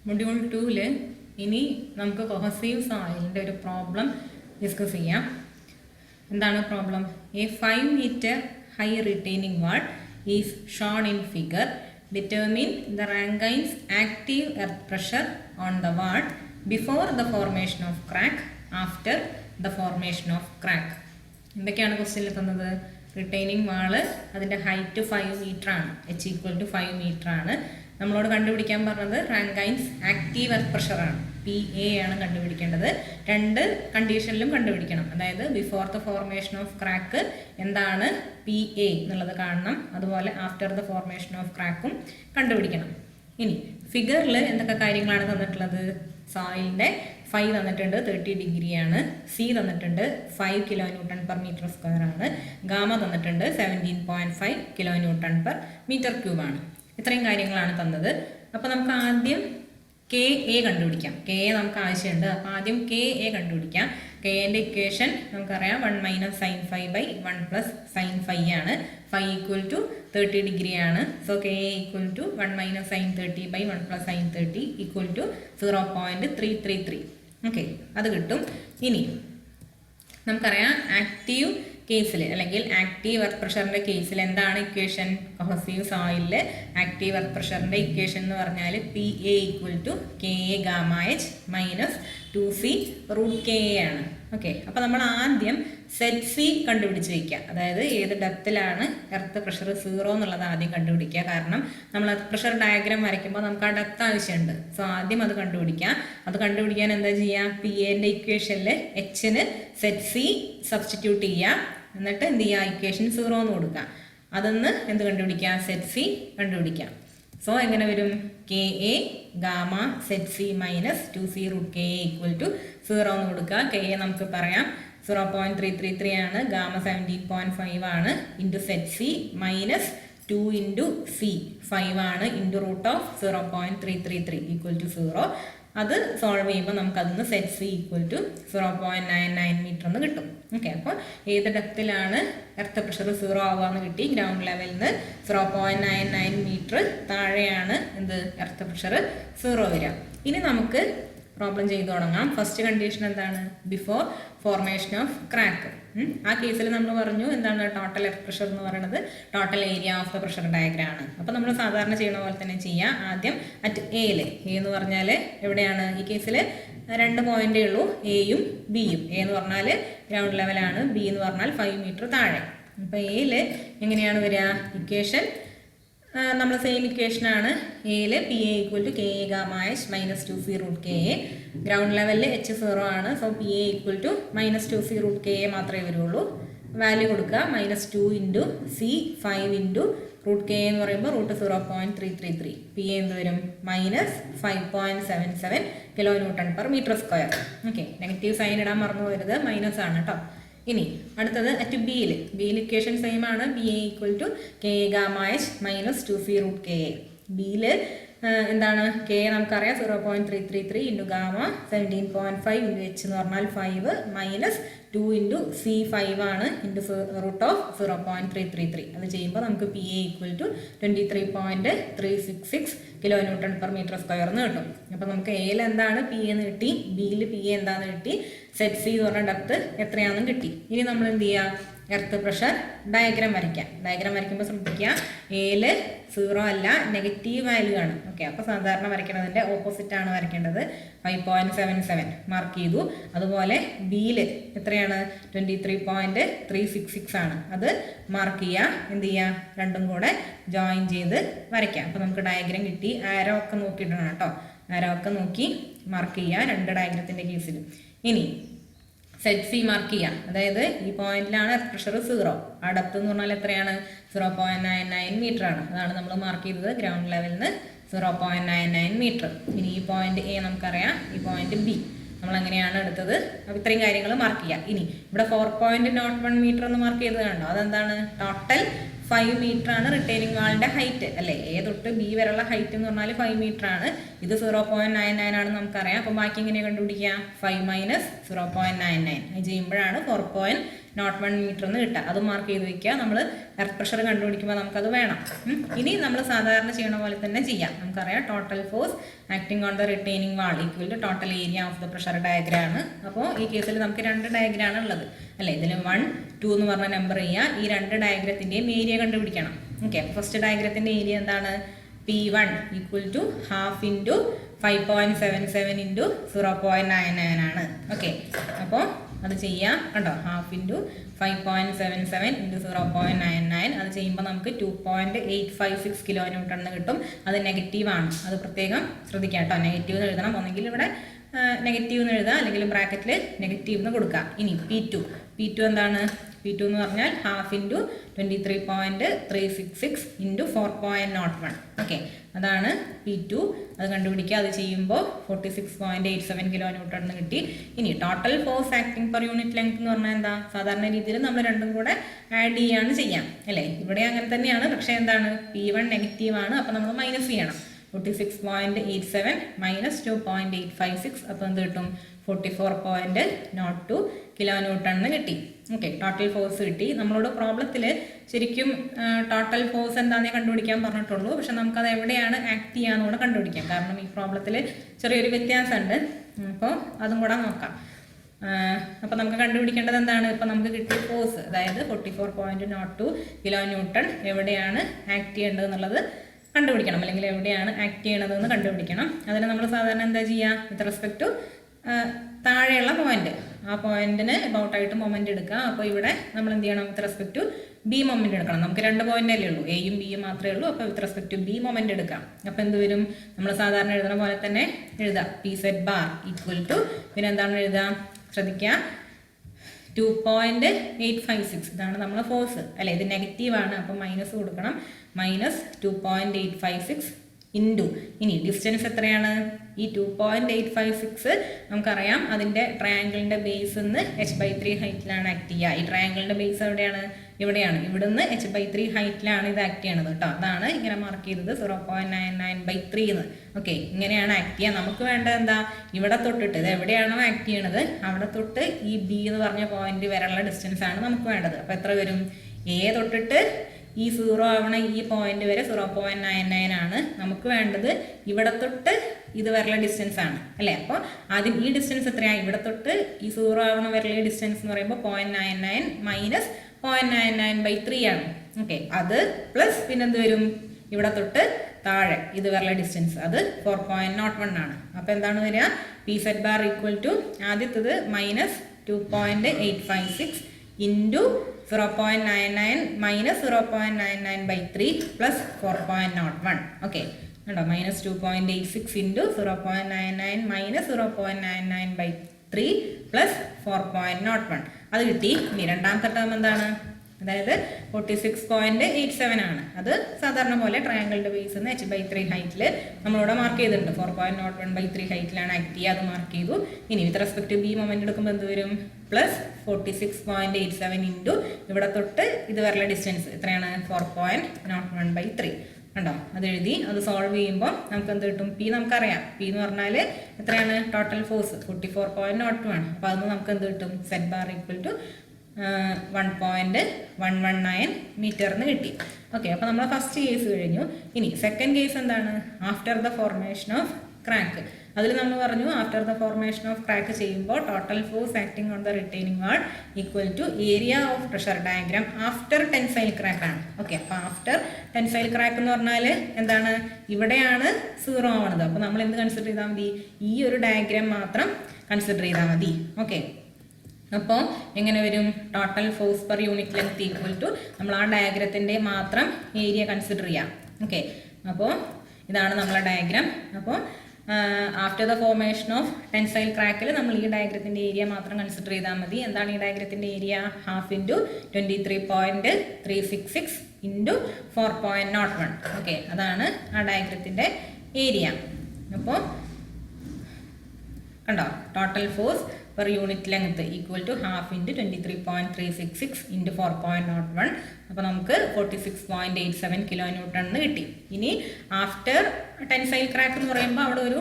Module 2-ൽ ഇനി നമുക്ക് cohesive സോയിലിൻ്റെ ഒരു പ്രോബ്ലം ഡിസ്കസ് ചെയ്യാം. എന്താണ് problem? A 5 meter high retaining wall is shown in figure. Determine the Rankine's active earth pressure on the wall before the formation of crack, after the formation of crack. എന്തൊക്കെയാണ് ക്വസ്റ്റ്യനിൽ തന്നത്? Retaining വാള് അതിൻ്റെ height 5 meter ആണ്, h=5 meter ആണ്. നമ്മളോട് കണ്ടുപിടിക്കാൻ പറഞ്ഞത് Rankine's active earth പ്രഷറാണ്, PA ആണ് കണ്ടുപിടിക്കേണ്ടത്. രണ്ട് കണ്ടീഷനിലും കണ്ടുപിടിക്കണം. അതായത് before the formation of crack എന്താണ് PA എന്നുള്ളത് കാണണം, അതുപോലെ ആഫ്റ്റർ ദ ഫോർമേഷൻ ഓഫ് ക്രാക്കും കണ്ടുപിടിക്കണം. ഇനി ഫിഗറിൽ എന്തൊക്കെ കാര്യങ്ങളാണ് തന്നിട്ടുള്ളത്? സോയിലിൻ്റെ ഫൈ തന്നിട്ടുണ്ട്, 30 ഡിഗ്രിയാണ്. സി തന്നിട്ടുണ്ട് 5 kN/m², ആണ്. ഗാമ തന്നിട്ടുണ്ട് 17.5 kN/m³ ആണ്. ഇത്രയും കാര്യങ്ങളാണ് തന്നത്. അപ്പോൾ നമുക്ക് ആദ്യം KA കണ്ടുപിടിക്കാം. KA നമുക്ക് ആവശ്യമുണ്ട്. അപ്പോൾ ആദ്യം KA കണ്ടുപിടിക്കാം. KAൻ്റെ ഇക്വേഷൻ നമുക്കറിയാം, 1 - sin phi / 1 + sin phi ആണ്. phi = 30 ഡിഗ്രി ആണ്. So KA = 1 - sin 30 / 1 + sin 30 = 0.333. Okay, അത് കിട്ടും. ഇനി നമുക്കറിയാം ആക്റ്റീവ് കേസിൽ അല്ലെങ്കിൽ ആക്റ്റീവ് എർത്ത് പ്രഷറിൻ്റെ കേസിൽ എന്താണ് ഇക്വേഷൻ? കൊഹസീവ് സോയിലിൽ ആക്റ്റീവ് എർത്ത് പ്രഷറിൻ്റെ ഇക്വേഷൻ എന്ന് പറഞ്ഞാൽ PA = KA Γh - 2C√KA ആണ്. ഓക്കെ, അപ്പോൾ നമ്മൾ ആദ്യം സെറ്റ് സി കണ്ടുപിടിച്ച് വയ്ക്കുക. അതായത് ഏത് ഡെപ്തിലാണ് എർത്ത് പ്രഷർ 0 എന്നുള്ളത് ആദ്യം കണ്ടുപിടിക്കുക. കാരണം നമ്മൾ എർത്ത് പ്രഷർ ഡയഗ്രാം വരയ്ക്കുമ്പോൾ നമുക്ക് ആ ഡെപ്ത് ആവശ്യമുണ്ട്. സോ ആദ്യം അത് കണ്ടുപിടിക്കാം. അത് കണ്ടുപിടിക്കാൻ എന്താ ചെയ്യുക? PAൻ്റെ ഇക്വേഷനിൽ Hന് സെറ്റ് സി സബ്സ്റ്റിറ്റ്യൂട്ട് ചെയ്യുക. എന്നിട്ട് എന്ത് ചെയ്യുക? ഇക്വേഷൻ 0 എന്ന് കൊടുക്കുക. അതൊന്ന് എന്ത് കണ്ടുപിടിക്കാം? സെറ്റ് സി കണ്ടുപിടിക്കാം. സോ എങ്ങനെ വരും? KA Γ സെറ്റ് സി - 2C√KA = 0 എന്ന് കൊടുക്കുക. KA നമുക്ക് പറയാം 0.333 ആണ്. ഗാമ 17.5 ആണ്. ഇൻറ്റു സെറ്റ് സി - 2 × C 5 ആണ്. ഇൻറ്റു √0.333 = 0. അത് സോൾവ് ചെയ്യുമ്പോൾ നമുക്കതിന്ന് സെറ്റ് സി = 0.99 മീറ്റർ എന്ന് കിട്ടും. ഓക്കെ, അപ്പോൾ ഏത് ഡെപ്തിലാണ് എർത്ത് പ്രഷർ 0 ആവുകയെന്ന് കിട്ടി. ഗ്രൗണ്ട് ലെവലിൽ നിന്ന് 0.99 മീറ്റർ താഴെയാണ് എന്ത് എർത്ത് പ്രഷർ 0 വരിക. ഇനി നമുക്ക് പ്രോബ്ലം ചെയ്തു തുടങ്ങാം. ഫസ്റ്റ് കണ്ടീഷൻ എന്താണ്? Before formation of crack. ആ കേസിൽ നമ്മൾ പറഞ്ഞു എന്താണ് ടോട്ടൽ എർത്ത് പ്രഷർ എന്ന് പറയുന്നത് total area of the pressure diagram ആണ്. അപ്പോൾ നമ്മൾ സാധാരണ ചെയ്യുന്ന പോലെ തന്നെ ചെയ്യാം. ആദ്യം അറ്റ് എയിൽ, എ എന്ന് പറഞ്ഞാൽ എവിടെയാണ്? ഈ കേസിൽ 2 പോയിന്റേ ഉള്ളൂ, എയും ബിയും. എ എന്ന് പറഞ്ഞാൽ ഗ്രൗണ്ട് ലെവലാണ്, ബി എന്ന് പറഞ്ഞാൽ 5 മീറ്റർ താഴെ. അപ്പോൾ എയിൽ എങ്ങനെയാണ് വരിക? ഇക്വേഷൻ നമ്മൾ സെയിം ഇക്വേഷനാണ്. എയിൽ PA = KA Γh - 2C√KA. Ground ലെവലിൽ H0 ആണ്. സോ PA = -2C√KA മാത്രമേ വരുള്ളൂ. വാല്യൂ കൊടുക്കുക -2 × C 5 × √KA എന്ന് പറയുമ്പോൾ √0.333. PA എന്ത് വരും? -5.77 kN/m². ഓക്കെ, നെഗറ്റീവ് സൈൻ ഇടാൻ മറന്നു പോകരുത്, മൈനസ് ആണ് കേട്ടോ. ഇനി അടുത്തത് അറ്റ് ബിയിൽ. ബിയിൽ ഇക്വേഷൻ സെയിം ആണ്. PA = KA Γh - 2C√KA. ബിയിൽ എന്താണ്? KA നമുക്കറിയാം 0.333 × ഗാമ 17.5 × H എന്ന് പറഞ്ഞാൽ 5 - 2 × C 5 ആണ്. ഇൻറ്റു √0.333. അത് ചെയ്യുമ്പോൾ നമുക്ക് PA = 23.366 kN/m² എന്ന് കിട്ടും. അപ്പോൾ നമുക്ക് എയിൽ എന്താണ് PA എന്ന് കിട്ടി, ബിയിൽ PA എന്താണെന്ന് കിട്ടി, സെറ്റ് സി എന്ന് പറഞ്ഞ ഡെപ്ത് എത്രയാണെന്നും കിട്ടി. ഇനി നമ്മൾ എന്ത് ചെയ്യുക? എർത്ത് പ്രഷർ ഡയഗ്രാം വരയ്ക്കാം. ഡയഗ്രാം വരയ്ക്കുമ്പോൾ ശ്രദ്ധിക്കുക, എയിൽ 0 അല്ല, നെഗറ്റീവ് വാല്യൂ ആണ്. ഓക്കെ, അപ്പോൾ സാധാരണ വരയ്ക്കുന്നതിൻ്റെ ഓപ്പോസിറ്റ് ആണ് വരയ്ക്കേണ്ടത്. 5.77 മാർക്ക് ചെയ്തു. അതുപോലെ ബിയിൽ എത്രയാണ്? 23.366 ആണ്. അത് മാർക്ക് ചെയ്യുക. എന്ത് ചെയ്യുക? രണ്ടും കൂടെ ജോയിൻ ചെയ്ത് വരയ്ക്കാം. അപ്പോൾ നമുക്ക് ഡയഗ്രാം കിട്ടി. ആരോ ഒക്കെ നോക്കിയിട്ടാണ് കേട്ടോ. ആരോ ഒക്കെ നോക്കി മാർക്ക് ചെയ്യുക രണ്ട് ഡയഗ്രത്തിൻ്റെ കേസിൽ. ഇനി സെറ്റ് സി മാർക്ക് ചെയ്യാം. അതായത് ഈ പോയിന്റിലാണ് എർത്ത് പ്രഷർ 0. ആ ഡെപ്ത് എന്ന് പറഞ്ഞാൽ എത്രയാണ്? 0.99 മീറ്റർ ആണ്. അതാണ് നമ്മൾ മാർക്ക് ചെയ്തത്. ഗ്രൗണ്ട് ലെവലിൽ നിന്ന് 0.99 മീറ്റർ. ഇനി ഈ പോയിന്റ് എ നമുക്കറിയാം, ഈ പോയിന്റ് ബി നമ്മൾ എങ്ങനെയാണ് എടുത്തത്? അപ്പോൾ ഇത്രയും കാര്യങ്ങൾ മാർക്ക് ചെയ്യാം. ഇനി ഇവിടെ 4.01 മീറ്റർ എന്ന് മാർക്ക് ചെയ്തത് കണ്ടോ? അതെന്താണ്? ടോട്ടൽ 5 മീറ്റർ ആണ് റിട്ടൈനിങ് വാളിൻ്റെ ഹൈറ്റ് അല്ലേ? എ തൊട്ട് ബി വരെയുള്ള ഹൈറ്റ് എന്ന് പറഞ്ഞാൽ 5 മീറ്റർ ആണ്. ഇത് 0.99 ആണെന്ന് നമുക്കറിയാം. അപ്പോൾ ബാക്കി എങ്ങനെയാണ് കണ്ടുപിടിക്കുക? 5 - 0.99 അത് ചെയ്യുമ്പോഴാണ് 0.1 മീറ്റർ എന്ന് കിട്ടുക. അത് മാർക്ക് ചെയ്ത് വെക്കുക. നമ്മൾ എർത്ത് പ്രഷർ കണ്ടുപിടിക്കുമ്പോൾ നമുക്കത് വേണം. ഇനി നമ്മൾ സാധാരണ ചെയ്യണ പോലെ തന്നെ ചെയ്യാം. നമുക്കറിയാം total force acting on the retaining wall equal to total area of the pressure diagram ആണ്. അപ്പോൾ ഈ കേസിൽ നമുക്ക് 2 ഡയഗ്രാമാണ് ഉള്ളത് അല്ലേ. ഇതിൽ 1, 2 എന്ന് പറഞ്ഞ നമ്പർ ചെയ്യുക. ഈ 2 ഡയഗ്രത്തിൻ്റെയും ഏരിയ കണ്ടുപിടിക്കണം. ഓക്കെ, ഫസ്റ്റ് ഡയഗ്രത്തിൻ്റെ ഏരിയ എന്താണ്? P1 equal to half into 5.77 into 0.99 ആണ്. ഓക്കെ, അപ്പോൾ അത് ചെയ്യാം. കണ്ടോ, ഹാഫ് ഇൻറ്റു 5.77 ഇൻറ്റു 0.99. അത് ചെയ്യുമ്പോൾ നമുക്ക് 2.856 കിലോ ന്യൂട്ടൺ എന്ന് കിട്ടും. അത് നെഗറ്റീവാണ്, അത് പ്രത്യേകം ശ്രദ്ധിക്കാം കേട്ടോ. നെഗറ്റീവ് എന്ന് എഴുതണം. ഒന്നെങ്കിൽ ഇവിടെ നെഗറ്റീവ് എന്ന് എഴുതാം, അല്ലെങ്കിൽ ബ്രാക്കറ്റിൽ നെഗറ്റീവ് എന്ന് കൊടുക്കാം. ഇനി P2 എന്താണ്? P2 എന്ന് പറഞ്ഞാൽ ഹാഫ് ഇൻറ്റു 23.366 ഇൻറ്റു 4.01. ഓക്കെ, അതാണ് P2. അത് കണ്ടുപിടിക്കുക. അത് ചെയ്യുമ്പോൾ 46.87 കിലോ ന്യൂട്ടൺ എന്ന് കിട്ടി. ഇനി total force acting per unit length എന്ന് പറഞ്ഞാൽ എന്താ? സാധാരണ രീതിയിൽ നമ്മൾ രണ്ടും കൂടെ ആഡ് ചെയ്യാണ് ചെയ്യാം അല്ലേ. ഇവിടെ അങ്ങനെ തന്നെയാണ്. പക്ഷേ എന്താണ്? P1 നെഗറ്റീവാണ്, അപ്പോൾ നമ്മൾ മൈനസ് ചെയ്യണം. 46.87 മൈനസ് 2.856, അപ്പോൾ എന്ത് കിട്ടും? 44.02 കിലോ ന്യൂട്ടൺ എന്ന് കിട്ടി. ഓക്കെ, ടോട്ടൽ ഫോഴ്സ് കിട്ടി. നമ്മളോട് പ്രോബ്ലത്തിൽ ശരിക്കും ടോട്ടൽ ഫോഴ്സ് എന്താണെന്നേ കണ്ടുപിടിക്കാൻ പറഞ്ഞിട്ടുള്ളൂ. പക്ഷെ നമുക്കത് എവിടെയാണ് ആക്ട് ചെയ്യാമെന്നുകൂടെ കണ്ടുപിടിക്കാം. കാരണം ഈ പ്രോബ്ലത്തിൽ ചെറിയൊരു വ്യത്യാസമുണ്ട്. അപ്പോൾ അതും കൂടെ നോക്കാം. അപ്പോൾ നമുക്ക് കണ്ടുപിടിക്കേണ്ടത് എന്താണ്? ഇപ്പോൾ നമുക്ക് കിട്ടിയ ഫോഴ്സ്, അതായത് 44.02 കിലോ ന്യൂട്ടൺ എവിടെയാണ് ആക്ട് ചെയ്യേണ്ടത് എന്നുള്ളത് കണ്ടുപിടിക്കണം. അല്ലെങ്കിൽ എവിടെയാണ് ആക്ട് ചെയ്യണതെന്ന് കണ്ടുപിടിക്കണം. അതിന് നമ്മൾ സാധാരണ എന്താ ചെയ്യുക? വിത്ത് റെസ്പെക്ട് ടു താഴെയുള്ള പോയിന്റ്, ആ പോയിന്റിന് അബൌട്ടായിട്ട് മൊമെന്റ് എടുക്കുക. അപ്പോൾ ഇവിടെ നമ്മൾ എന്ത് ചെയ്യണം? With respect to B moment എടുക്കണം. നമുക്ക് 2 പോയിന്റ് അല്ലേ ഉള്ളൂ, എയും ബിയും മാത്രമേ ഉള്ളൂ. അപ്പോൾ with respect to B moment എടുക്കാം. അപ്പോൾ എന്ത് വരും? നമ്മൾ സാധാരണ എഴുതുന്ന പോലെ തന്നെ എഴുതാം. PZ ബാർ ഈക്വൽ ടു, പിന്നെ എന്താണ് എഴുതാം? ശ്രദ്ധിക്കുക, 2.856. ഇതാണ് നമ്മളെ ഫോഴ്സ് അല്ലേ. ഇത് നെഗറ്റീവാണ്, അപ്പോൾ മൈനസ് കൊടുക്കണം. മൈനസ് 2.856 ഇൻറ്റു, ഇനി ഡിസ്റ്റൻസ് എത്രയാണ്? ഈ 2.856 നമുക്കറിയാം അതിൻ്റെ ട്രയാങ്കിളിൻ്റെ ബേസിൽ നിന്ന് h/3 ഹൈറ്റിലാണ് ആക്ട് ചെയ്യുക. ഈ ട്രയാങ്കിളിൻ്റെ ബേസ് എവിടെയാണ്? ഇവിടെയാണ്. ഇവിടുന്ന് h/3 ഹൈറ്റിലാണ് ഇത് ആക്ട് ചെയ്യണത് കേട്ടോ. അതാണ് ഇങ്ങനെ മാർക്ക് ചെയ്തത് 0.99/3 എന്ന്. ഓക്കെ, ഇങ്ങനെയാണ് ആക്ട് ചെയ്യുക. നമുക്ക് വേണ്ടത് എന്താ? ഇവിടെ തൊട്ടിട്ട് ഇത് എവിടെയാണോ ആക്ട് ചെയ്യണത് അവിടെ തൊട്ട് ഈ ബി എന്ന് പറഞ്ഞ പോയിന്റ് വരെയുള്ള ഡിസ്റ്റൻസ് ആണ് നമുക്ക് വേണ്ടത്. അപ്പോൾ എത്ര വരും? എ തൊട്ടിട്ട് ഈ 0 ആവണ ഈ പോയിന്റ് വരെ 0.99 ആണ് നമുക്ക് വേണ്ടത്. ഇവിടെ തൊട്ട് ഇത് വരെയുള്ള ഡിസ്റ്റൻസ് ആണ് അല്ലേ. അപ്പോൾ ആദ്യം ഈ ഡിസ്റ്റൻസ് എത്രയാണ്? ഇവിടെ തൊട്ട് ഈ 0 ആവണ വരെയുള്ള ഡിസ്റ്റൻസ് എന്ന് പറയുമ്പോൾ 0.99 മൈനസ് 0.99/3 ആണ്. ഓക്കെ, അത് പ്ലസ് പിന്നെ എന്ത് വരും? ഇവിടെ തൊട്ട് താഴെ ഇത് വരെയുള്ള ഡിസ്റ്റൻസ്, അത് 4.01 ആണ്. അപ്പോൾ എന്താണ് വരിക? PZ ബാർ ഈക്വൽ ടു ആദ്യത്തത് minus 2.856 into 0.99 minus 0.99/3 plus 4.01. Okay, കണ്ടോ? Minus 2.86 into 0.99 minus 0.99/3 plus 4.01. അത് കിട്ടി. ഇനി രണ്ടാമത്തെ ടേം എന്താണ്? അതായത് 46.87 ആണ്. അത് സാധാരണ പോലെ ട്രയാങ്കിളിൻ്റെ ബേസിൽ നിന്ന് h/3 ഹൈറ്റിൽ നമ്മളിവിടെ മാർക്ക് ചെയ്തിട്ടുണ്ട്. 4.01/3 ഹൈറ്റിലാണ് ആക്ട് ചെയ്യുക, അത് മാർക്ക് ചെയ്തു. ഇനി വിത്ത് റെസ്പെക്ട് ബി മൊമെന്റ് എടുക്കുമ്പോൾ എന്ത് വരും? പ്ലസ് 46.87 ഇൻറ്റു ഇവിടെ തൊട്ട് ഇത് വരെയുള്ള ഡിസ്റ്റൻസ് എത്രയാണ്? 4.01/3. കണ്ടോ? അത് എഴുതി. അത് സോൾവ് ചെയ്യുമ്പോൾ നമുക്ക് എന്ത് കിട്ടും? പി നമുക്കറിയാം. പി എന്ന് പറഞ്ഞാൽ എത്രയാണ്? ടോട്ടൽ ഫോഴ്സ് 44.02 ആണ്. അപ്പോൾ അതൊന്ന് നമുക്ക് എന്ത് കിട്ടും? Z bar equal to 1.119 metre എന്ന് കിട്ടി. ഓക്കെ, അപ്പോൾ നമ്മൾ ഫസ്റ്റ് കേസ് കഴിഞ്ഞു. ഇനി സെക്കൻഡ് കേസ് എന്താണ്? After the formation of crack. അതിൽ നമ്മൾ പറഞ്ഞു after the formation of crack ചെയ്യുമ്പോൾ total force acting on the retaining wall equal to area of pressure diagram after tensile crack ആണ്. ഓക്കെ, അപ്പോൾ after tensile crack എന്ന് പറഞ്ഞാൽ എന്താണ്? ഇവിടെയാണ് 0 ആവണത്. അപ്പോൾ നമ്മൾ എന്ത് കൺസിഡർ ചെയ്താൽ മതി? ഈ ഒരു ഡയഗ്രാം മാത്രം കൺസിഡർ ചെയ്താൽ മതി. ഓക്കെ, അപ്പോൾ എങ്ങനെ വരും? Total force per unit length equal to നമ്മൾ ആ ഡയഗ്രത്തിൻ്റെ മാത്രം ഏരിയ കൺസിഡർ ചെയ്യാം. ഓക്കെ, അപ്പോൾ ഇതാണ് നമ്മളെ ഡയഗ്രാം. അപ്പോൾ after the formation of tensile ക്രാക്കിൽ നമ്മൾ ഈ ഡയഗ്രത്തിൻ്റെ ഏരിയ മാത്രം കൺസിഡർ ചെയ്താൽ മതി. എന്താണ് ഈ ഡയഗ്രത്തിൻ്റെ area? Half into 23.366 into 4.01. Okay, അതാണ് ആ ഡയഗ്രത്തിൻ്റെ ഏരിയ. അപ്പോൾ കണ്ടോ? Total force per unit length equal to half into 23.366 into 4.01. അപ്പോൾ നമുക്ക് 46.87 കിലോ ന്യൂട്ടൺ എന്ന് കിട്ടി. ഇനി ആഫ്റ്റർ ടെൻസൈൽ ക്രാക്ക് എന്ന് പറയുമ്പോൾ അവിടെ ഒരു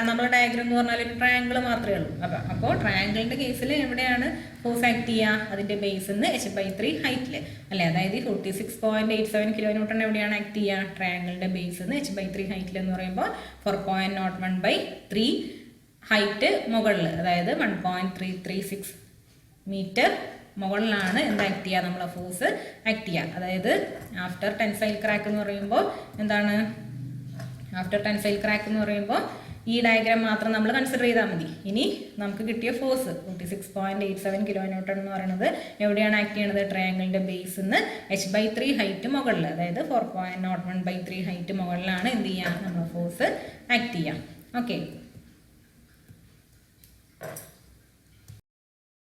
നമ്മുടെ ഡയഗ്രം എന്ന് പറഞ്ഞാൽ ഒരു ട്രയാങ്കിൾ മാത്രമേ ഉള്ളൂ. അപ്പോൾ ട്രയാങ്കിളിൻ്റെ കേസിൽ എവിടെയാണ് ഫോഴ്സ് ആക്ട് ചെയ്യുക? അതിൻ്റെ ബേസിൽ നിന്ന് h/3 ഹൈറ്റിൽ അല്ലേ? അതായത് 46.87 കിലോ ന്യൂട്ടൺ എവിടെയാണ് ആക്ട് ചെയ്യുക? ട്രയാങ്കിളിൻ്റെ ബേസിൽ നിന്ന് h/3 ഹൈറ്റിൽ എന്ന് പറയുമ്പോൾ 4.01/3 ഹൈറ്റ് മുകളിൽ, അതായത് 1.336 മീറ്റർ മുകളിലാണ് എന്ത് ആക്ട് ചെയ്യുക? നമ്മളെ ഫോഴ്സ് ആക്ട് ചെയ്യുക. അതായത് ആഫ്റ്റർ ടെൻസൈൽ ക്രാക്ക് എന്ന് പറയുമ്പോൾ എന്താണ്? ആഫ്റ്റർ ടെൻസൈൽ ക്രാക്ക് എന്ന് പറയുമ്പോൾ ഈ ഡയഗ്രാം മാത്രം നമ്മൾ കൺസിഡർ ചെയ്താൽ മതി. ഇനി നമുക്ക് കിട്ടിയ ഫോഴ്സ് 46.87 കിലോ ന്യൂട്ടൺ എന്ന് പറയുന്നത് എവിടെയാണ് ആക്ട് ചെയ്യണത്? ട്രയാങ്കിളിൻ്റെ ബേസിൽ നിന്ന് h/3 ഹൈറ്റ് മുകളിൽ, അതായത് 4.01/3 ഹൈറ്റ് മുകളിലാണ് എന്ത് ചെയ്യുക? നമ്മൾ ഫോഴ്സ് ആക്ട് ചെയ്യുക. ഓക്കെ.